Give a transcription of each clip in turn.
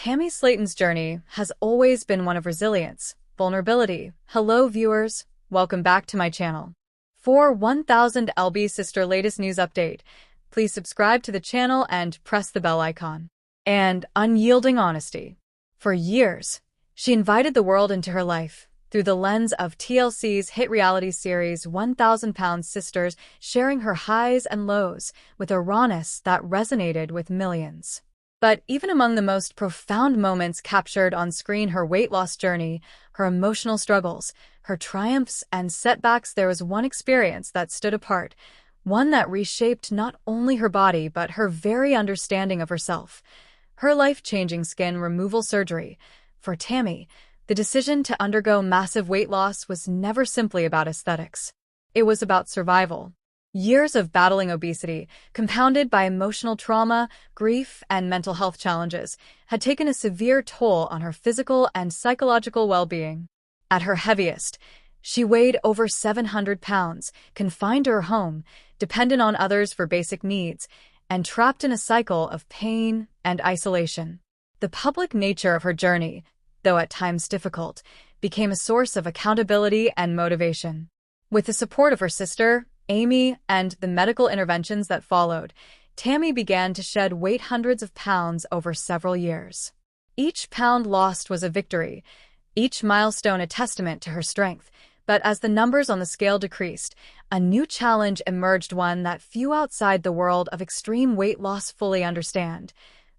Tammy Slaton's journey has always been one of resilience, vulnerability. Hello viewers, welcome back to my channel. For 1000 LB Sister latest news update, please subscribe to the channel and press the bell icon. And unyielding honesty. For years, she invited the world into her life through the lens of TLC's hit reality series 1000 Pound Sisters, sharing her highs and lows with a rawness that resonated with millions. But even among the most profound moments captured on screen, her weight loss journey, her emotional struggles, her triumphs and setbacks, there was one experience that stood apart, one that reshaped not only her body but her very understanding of herself. Her life-changing skin removal surgery. For Tammy, the decision to undergo massive weight loss was never simply about aesthetics. It was about survival. Years of battling obesity, compounded by emotional trauma, grief, and mental health challenges, had taken a severe toll on her physical and psychological well-being. At her heaviest, she weighed over 700 pounds, confined to her home, dependent on others for basic needs, and trapped in a cycle of pain and isolation. The public nature of her journey, though at times difficult, became a source of accountability and motivation. With the support of her sister, Amy, and the medical interventions that followed, Tammy began to shed weight hundreds of pounds over several years. Each pound lost was a victory, each milestone a testament to her strength. But as the numbers on the scale decreased, a new challenge emerged, one that few outside the world of extreme weight loss fully understand: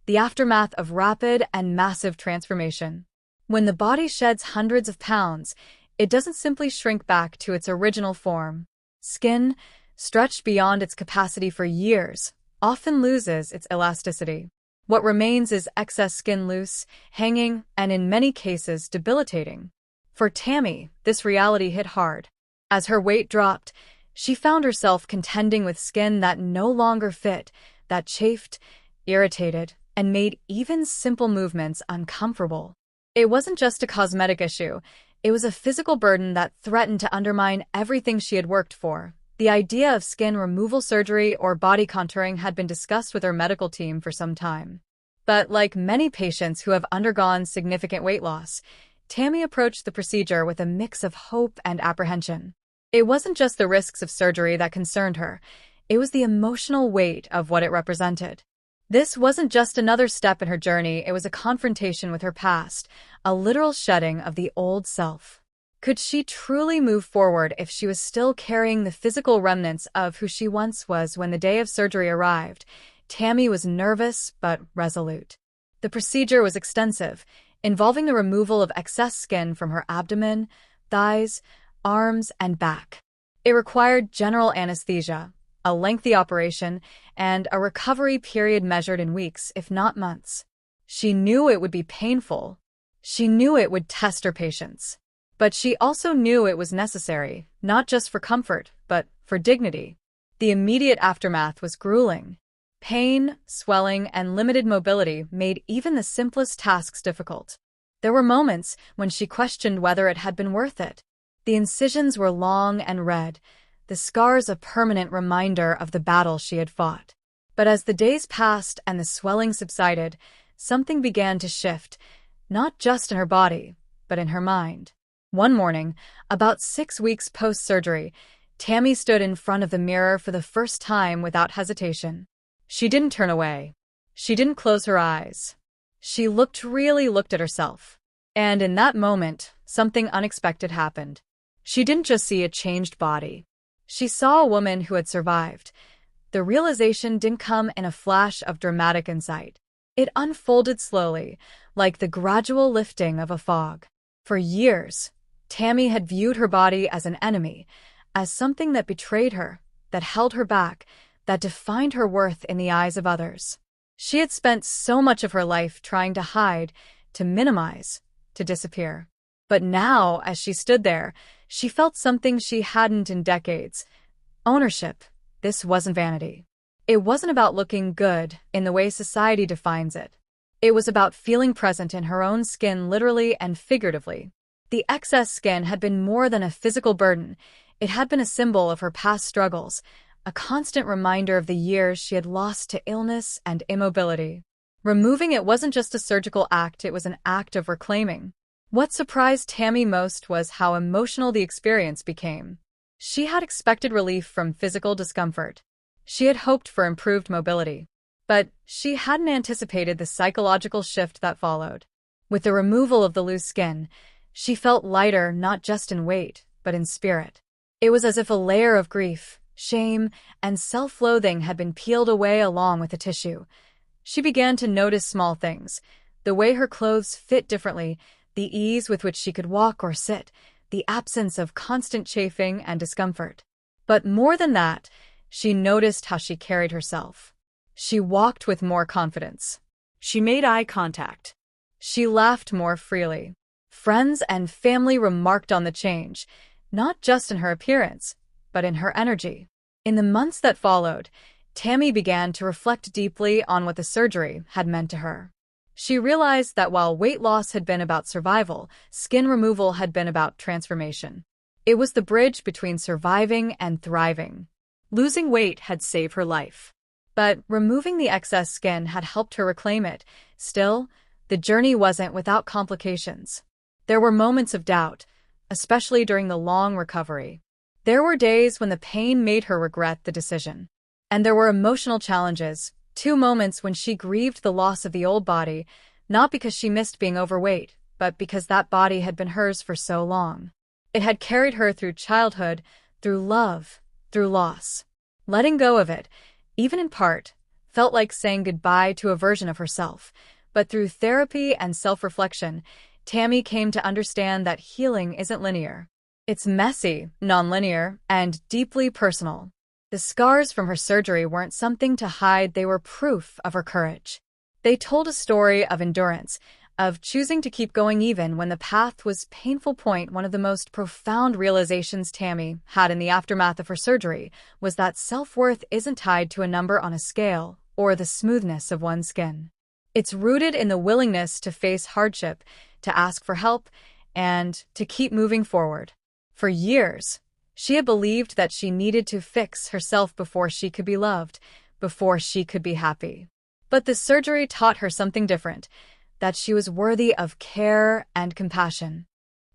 the aftermath of rapid and massive transformation. When the body sheds hundreds of pounds, it doesn't simply shrink back to its original form. Skin, stretched beyond its capacity for years, often loses its elasticity. What remains is excess skin, loose, hanging, and in many cases debilitating. For Tammy, this reality hit hard. As her weight dropped, she found herself contending with skin that no longer fit, that chafed, irritated, and made even simple movements uncomfortable. It wasn't just a cosmetic issue. It was a physical burden that threatened to undermine everything she had worked for. The idea of skin removal surgery or body contouring had been discussed with her medical team for some time. But like many patients who have undergone significant weight loss, Tammy approached the procedure with a mix of hope and apprehension. It wasn't just the risks of surgery that concerned her. It was the emotional weight of what it represented. This wasn't just another step in her journey, it was a confrontation with her past, a literal shedding of the old self. Could she truly move forward if she was still carrying the physical remnants of who she once was? When the day of surgery arrived, Tammy was nervous but resolute. The procedure was extensive, involving the removal of excess skin from her abdomen, thighs, arms, and back. It required general anesthesia, a lengthy operation, and a recovery period measured in weeks, if not months. She knew it would be painful. She knew it would test her patience. But she also knew it was necessary, not just for comfort, but for dignity. The immediate aftermath was grueling. Pain, swelling, and limited mobility made even the simplest tasks difficult. There were moments when she questioned whether it had been worth it. The incisions were long and red, the scars a permanent reminder of the battle she had fought. But as the days passed and the swelling subsided, something began to shift, not just in her body, but in her mind. One morning, about 6 weeks post-surgery, Tammy stood in front of the mirror for the first time without hesitation. She didn't turn away. She didn't close her eyes. She really looked at herself. And in that moment, something unexpected happened. She didn't just see a changed body. She saw a woman who had survived. The realization didn't come in a flash of dramatic insight. It unfolded slowly, like the gradual lifting of a fog. For years, Tammy had viewed her body as an enemy, as something that betrayed her, that held her back, that defined her worth in the eyes of others. She had spent so much of her life trying to hide, to minimize, to disappear. But now, as she stood there, she felt something she hadn't in decades: ownership. This wasn't vanity. It wasn't about looking good in the way society defines it. It was about feeling present in her own skin, literally and figuratively. The excess skin had been more than a physical burden. It had been a symbol of her past struggles, a constant reminder of the years she had lost to illness and immobility. Removing it wasn't just a surgical act, it was an act of reclaiming. What surprised Tammy most was how emotional the experience became. She had expected relief from physical discomfort. She had hoped for improved mobility. But she hadn't anticipated the psychological shift that followed. With the removal of the loose skin, she felt lighter not just in weight, but in spirit. It was as if a layer of grief, shame, and self-loathing had been peeled away along with the tissue. She began to notice small things, the way her clothes fit differently, the ease with which she could walk or sit, the absence of constant chafing and discomfort. But more than that, she noticed how she carried herself. She walked with more confidence. She made eye contact. She laughed more freely. Friends and family remarked on the change, not just in her appearance, but in her energy. In the months that followed, Tammy began to reflect deeply on what the surgery had meant to her. She realized that while weight loss had been about survival, skin removal had been about transformation. It was the bridge between surviving and thriving. Losing weight had saved her life. But removing the excess skin had helped her reclaim it. Still, the journey wasn't without complications. There were moments of doubt, especially during the long recovery. There were days when the pain made her regret the decision. And there were emotional challenges, 2 moments when she grieved the loss of the old body, not because she missed being overweight, but because that body had been hers for so long. It had carried her through childhood, through love, through loss. Letting go of it, even in part, felt like saying goodbye to a version of herself. But through therapy and self-reflection, Tammy came to understand that healing isn't linear. It's messy, nonlinear, and deeply personal. The scars from her surgery weren't something to hide, they were proof of her courage. They told a story of endurance, of choosing to keep going even when the path was painful. One of the most profound realizations Tammy had in the aftermath of her surgery was that self-worth isn't tied to a number on a scale or the smoothness of one's skin. It's rooted in the willingness to face hardship, to ask for help, and to keep moving forward. For years, she had believed that she needed to fix herself before she could be loved, before she could be happy. But the surgery taught her something different, that she was worthy of care and compassion.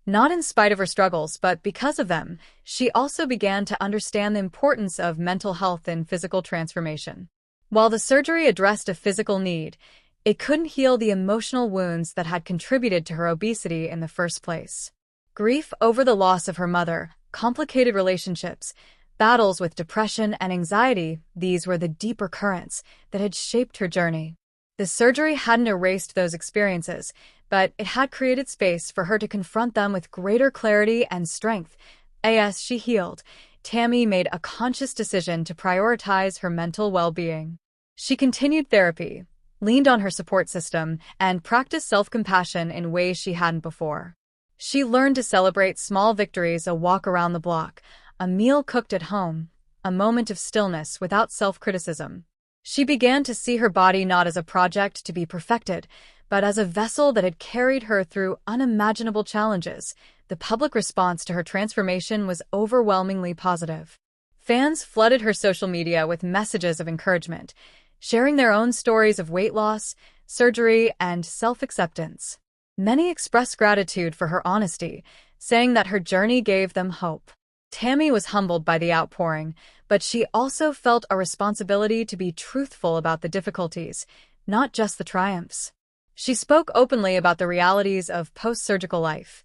Not in spite of her struggles, but because of them, she also began to understand the importance of mental health in physical transformation. While the surgery addressed a physical need, it couldn't heal the emotional wounds that had contributed to her obesity in the first place. Grief over the loss of her mother, complicated relationships, battles with depression and anxiety, these were the deeper currents that had shaped her journey. The surgery hadn't erased those experiences, but it had created space for her to confront them with greater clarity and strength. As she healed, Tammy made a conscious decision to prioritize her mental well-being. She continued therapy, leaned on her support system, and practiced self-compassion in ways she hadn't before. She learned to celebrate small victories, a walk around the block, a meal cooked at home, a moment of stillness without self-criticism. She began to see her body not as a project to be perfected, but as a vessel that had carried her through unimaginable challenges. The public response to her transformation was overwhelmingly positive. Fans flooded her social media with messages of encouragement, sharing their own stories of weight loss, surgery, and self-acceptance. Many expressed gratitude for her honesty, saying that her journey gave them hope. Tammy was humbled by the outpouring, but she also felt a responsibility to be truthful about the difficulties, not just the triumphs. She spoke openly about the realities of post-surgical life,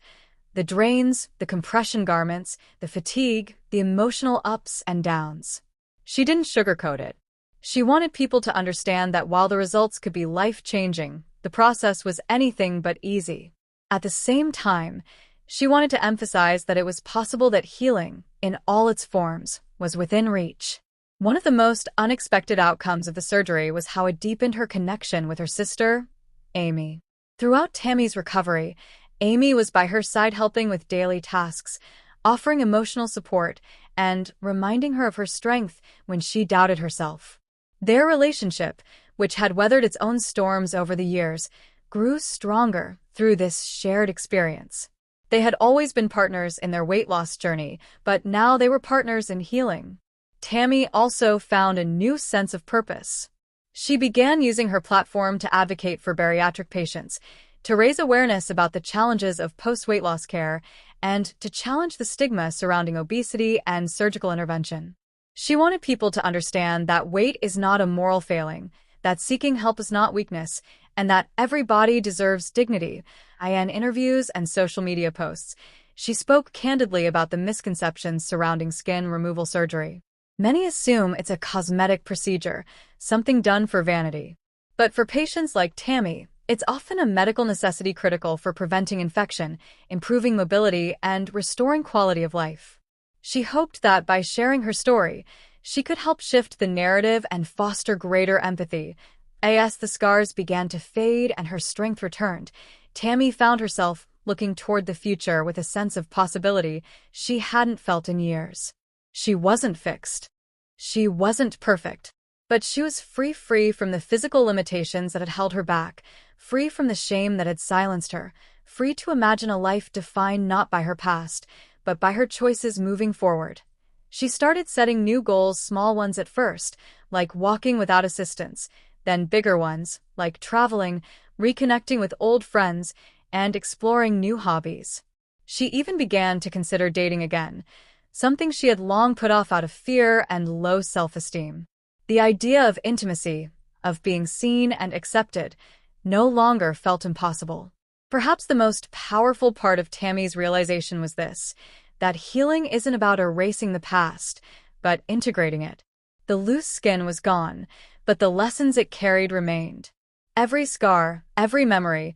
the drains, the compression garments, the fatigue, the emotional ups and downs. She didn't sugarcoat it. She wanted people to understand that while the results could be life-changing, the process was anything but easy. At the same time, she wanted to emphasize that it was possible, that healing, in all its forms, was within reach. One of the most unexpected outcomes of the surgery was how it deepened her connection with her sister, Amy. Throughout Tammy's recovery, Amy was by her side, helping with daily tasks, offering emotional support, and reminding her of her strength when she doubted herself. Their relationship, which had weathered its own storms over the years, grew stronger through this shared experience. They had always been partners in their weight loss journey, but now they were partners in healing. Tammy also found a new sense of purpose. She began using her platform to advocate for bariatric patients, to raise awareness about the challenges of post-weight loss care, and to challenge the stigma surrounding obesity and surgical intervention. She wanted people to understand that weight is not a moral failing, that seeking help is not weakness, and that every body deserves dignity. In interviews and social media posts, she spoke candidly about the misconceptions surrounding skin removal surgery. Many assume it's a cosmetic procedure, something done for vanity. But for patients like Tammy, it's often a medical necessity critical for preventing infection, improving mobility, and restoring quality of life. She hoped that by sharing her story, she could help shift the narrative and foster greater empathy. As the scars began to fade and her strength returned, Tammy found herself looking toward the future with a sense of possibility she hadn't felt in years. She wasn't fixed. She wasn't perfect. But she was free from the physical limitations that had held her back, free from the shame that had silenced her, free to imagine a life defined not by her past, but by her choices moving forward. She started setting new goals, small ones at first, like walking without assistance, then bigger ones, like traveling, reconnecting with old friends, and exploring new hobbies. She even began to consider dating again, something she had long put off out of fear and low self-esteem. The idea of intimacy, of being seen and accepted, no longer felt impossible. Perhaps the most powerful part of Tammy's realization was this, that healing isn't about erasing the past, but integrating it. The loose skin was gone, but the lessons it carried remained. Every scar, every memory,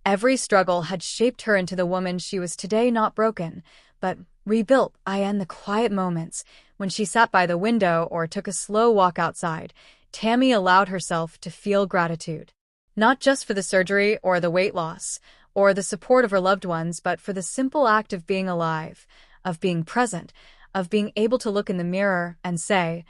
every struggle had shaped her into the woman she was today, not broken, but rebuilt. In the quiet moments, when she sat by the window or took a slow walk outside, Tammy allowed herself to feel gratitude. Not just for the surgery or the weight loss, or the support of her loved ones, but for the simple act of being alive, of being present, of being able to look in the mirror and say,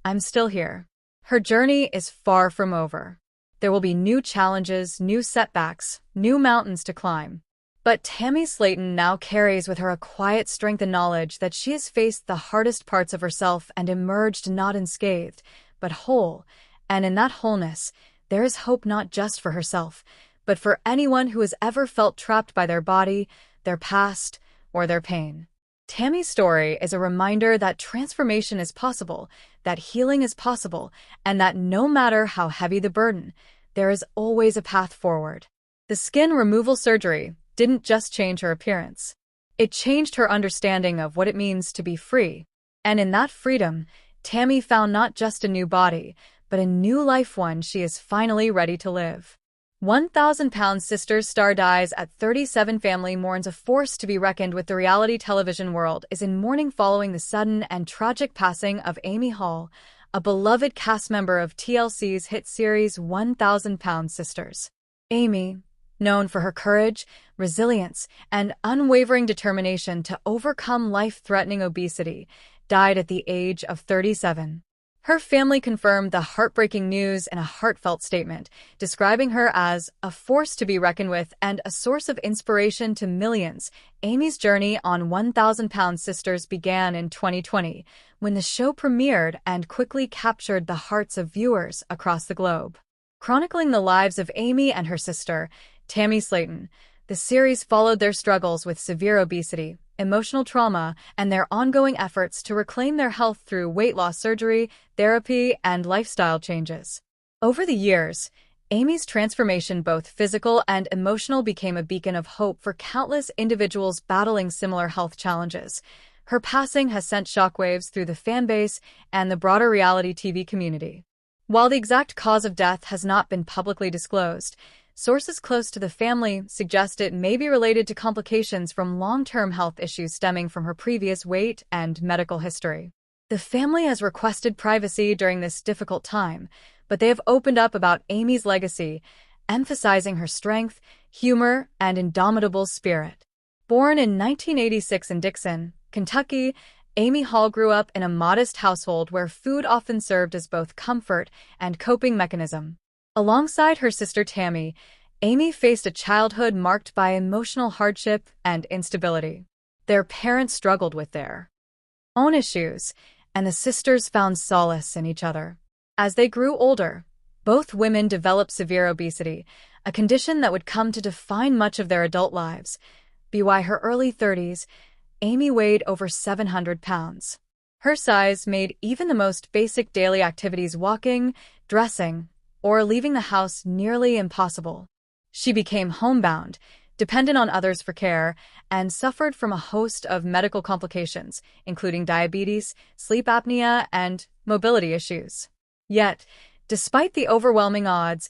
"I'm still here." Her journey is far from over. There will be new challenges, new setbacks, new mountains to climb. But Tammy Slaton now carries with her a quiet strength and knowledge that she has faced the hardest parts of herself and emerged not unscathed, but whole. And in that wholeness, there is hope not just for herself, but for anyone who has ever felt trapped by their body, their past, or their pain. Tammy's story is a reminder that transformation is possible, that healing is possible, and that no matter how heavy the burden, there is always a path forward. The skin removal surgery didn't just change her appearance. It changed her understanding of what it means to be free. And in that freedom, Tammy found not just a new body, but a new life, one she is finally ready to live. 1,000-pound Sisters star dies at 37. Family mourns. A force to be reckoned with. The reality television world is in mourning following the sudden and tragic passing of Amy Hall, a beloved cast member of TLC's hit series 1,000-Pound Sisters. Amy, known for her courage, resilience, and unwavering determination to overcome life-threatening obesity, died at the age of 37. Her family confirmed the heartbreaking news in a heartfelt statement, describing her as a force to be reckoned with and a source of inspiration to millions. Amy's journey on 1,000-Pound Sisters began in 2020, when the show premiered and quickly captured the hearts of viewers across the globe. Chronicling the lives of Amy and her sister, Tammy Slaton, the series followed their struggles with severe obesity, emotional trauma, and their ongoing efforts to reclaim their health through weight loss surgery, therapy, and lifestyle changes. Over the years, Amy's transformation, both physical and emotional, became a beacon of hope for countless individuals battling similar health challenges. Her passing has sent shockwaves through the fanbase and the broader reality TV community. While the exact cause of death has not been publicly disclosed, sources close to the family suggest it may be related to complications from long-term health issues stemming from her previous weight and medical history. The family has requested privacy during this difficult time, but they have opened up about Amy's legacy, emphasizing her strength, humor, and indomitable spirit. Born in 1986 in Dixon, Kentucky, Amy Hall grew up in a modest household where food often served as both comfort and coping mechanism. Alongside her sister Tammy, Amy faced a childhood marked by emotional hardship and instability. Their parents struggled with their own issues, and the sisters found solace in each other. As they grew older, Both women developed severe obesity, a condition that would come to define much of their adult lives. By her early 30s, Amy weighed over 700 pounds. Her size made even the most basic daily activities, walking, dressing, or leaving the house, nearly impossible. She became homebound, dependent on others for care, and suffered from a host of medical complications, including diabetes, sleep apnea, and mobility issues. Yet, despite the overwhelming odds,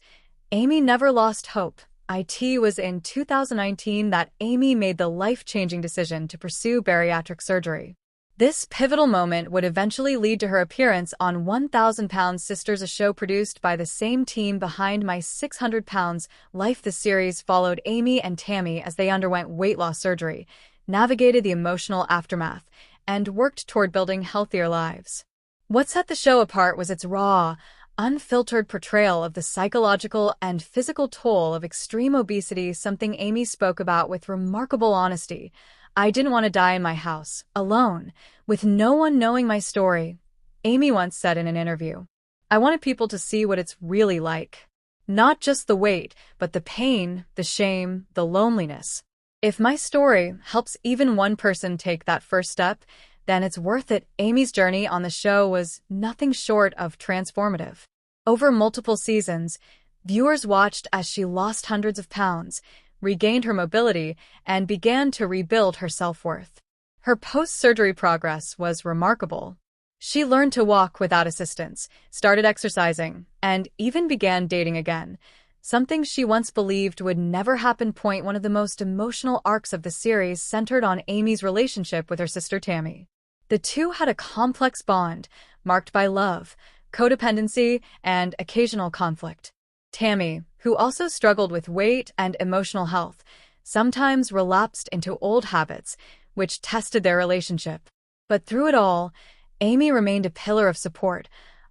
Amy never lost hope. It was in 2019 that Amy made the life-changing decision to pursue bariatric surgery. This pivotal moment would eventually lead to her appearance on 1,000 Pounds Sisters, a show produced by the same team behind My 600 Pounds Life. The series followed Amy and Tammy as they underwent weight loss surgery, navigated the emotional aftermath, and worked toward building healthier lives. What set the show apart was its raw, unfiltered portrayal of the psychological and physical toll of extreme obesity, something Amy spoke about with remarkable honesty. "I didn't want to die in my house, alone, with no one knowing my story," Amy once said in an interview. "I wanted people to see what it's really like. Not just the weight, but the pain, the shame, the loneliness. If my story helps even one person take that first step, then it's worth it." Amy's journey on the show was nothing short of transformative. Over multiple seasons, viewers watched as she lost hundreds of pounds, regained her mobility, and began to rebuild her self-worth. Her post-surgery progress was remarkable. She learned to walk without assistance, started exercising, and even began dating again, something she once believed would never happen. One of the most emotional arcs of the series centered on Amy's relationship with her sister Tammy. The two had a complex bond, marked by love, codependency, and occasional conflict. Tammy, who also struggled with weight and emotional health, sometimes relapsed into old habits, which tested their relationship. But through it all, Amy remained a pillar of support,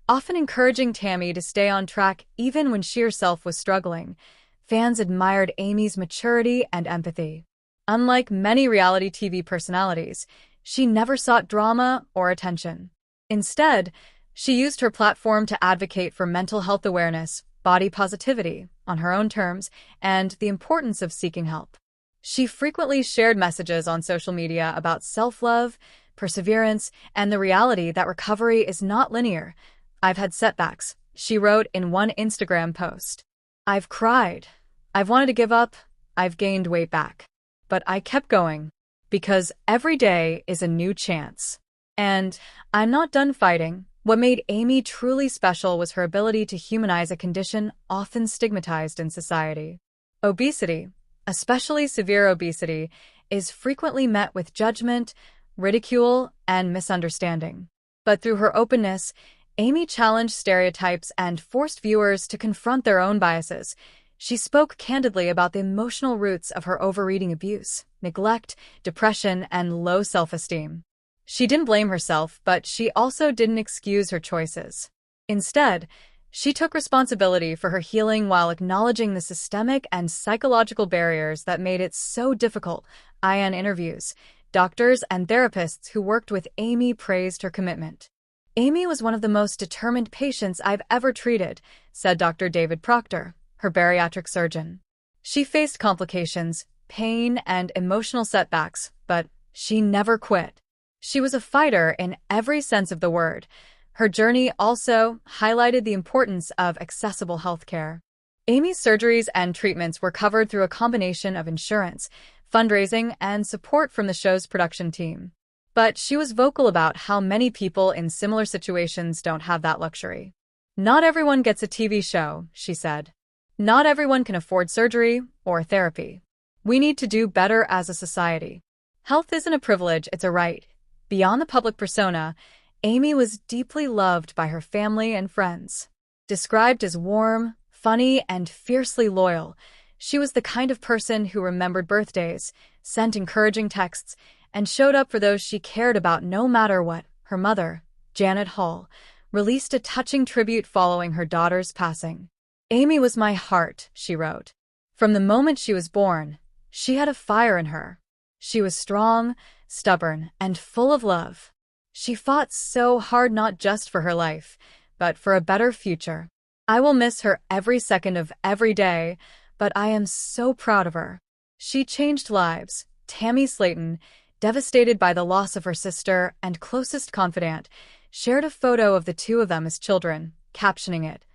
often encouraging Tammy to stay on track even when she herself was struggling. Fans admired Amy's maturity and empathy. Unlike many reality TV personalities, she never sought drama or attention. Instead, she used her platform to advocate for mental health awareness, body positivity, on her own terms, and the importance of seeking help. She frequently shared messages on social media about self-love, perseverance, and the reality that recovery is not linear. "I've had setbacks," she wrote in one Instagram post. "I've cried. I've wanted to give up. I've gained weight back. But I kept going, because every day is a new chance. And I'm not done fighting." What made Amy truly special was her ability to humanize a condition often stigmatized in society. Obesity, especially severe obesity, is frequently met with judgment, ridicule, and misunderstanding. But through her openness, Amy challenged stereotypes and forced viewers to confront their own biases. She spoke candidly about the emotional roots of her overeating, abuse, neglect, depression, and low self-esteem. She didn't blame herself, but she also didn't excuse her choices. Instead, she took responsibility for her healing while acknowledging the systemic and psychological barriers that made it so difficult. In interviews, doctors and therapists who worked with Amy praised her commitment. "Amy was one of the most determined patients I've ever treated," said Dr. David Proctor, her bariatric surgeon. "She faced complications, pain, and emotional setbacks, but she never quit. She was a fighter in every sense of the word." Her journey also highlighted the importance of accessible healthcare. Amy's surgeries and treatments were covered through a combination of insurance, fundraising, and support from the show's production team. But she was vocal about how many people in similar situations don't have that luxury. "Not everyone gets a TV show," she said. "Not everyone can afford surgery or therapy. We need to do better as a society. Health isn't a privilege, it's a right." Beyond the public persona, Amy was deeply loved by her family and friends. Described as warm, funny, and fiercely loyal, she was the kind of person who remembered birthdays, sent encouraging texts, and showed up for those she cared about no matter what. Her mother, Janet Hall, released a touching tribute following her daughter's passing. "Amy was my heart," she wrote. "From the moment she was born, she had a fire in her. She was strong, stubborn, and full of love. She fought so hard not just for her life, but for a better future. I will miss her every second of every day, but I am so proud of her. She changed lives. Tammy Slaton, devastated by the loss of her sister and closest confidant, shared a photo of the two of them as children, captioning it,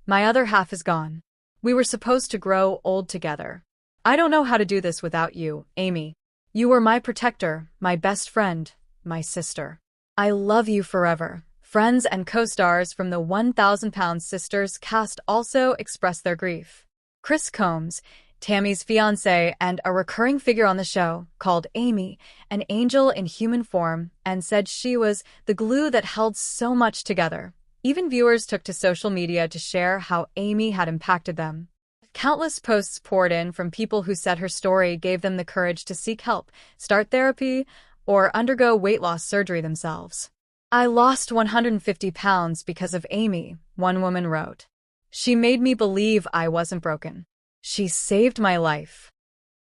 "My other half is gone. We were supposed to grow old together. I don't know how to do this without you, Amy. You were my protector, my best friend, my sister. I love you forever." Friends and co-stars from the 1,000-Pound Sisters cast also expressed their grief. Chris Combs, Tammy's fiancé and a recurring figure on the show, called Amy an angel in human form and said she was the glue that held so much together. Even viewers took to social media to share how Amy had impacted them. Countless posts poured in from people who said her story gave them the courage to seek help, start therapy, or undergo weight loss surgery themselves. "I lost 150 pounds because of Amy," one woman wrote. "She made me believe I wasn't broken. She saved my life."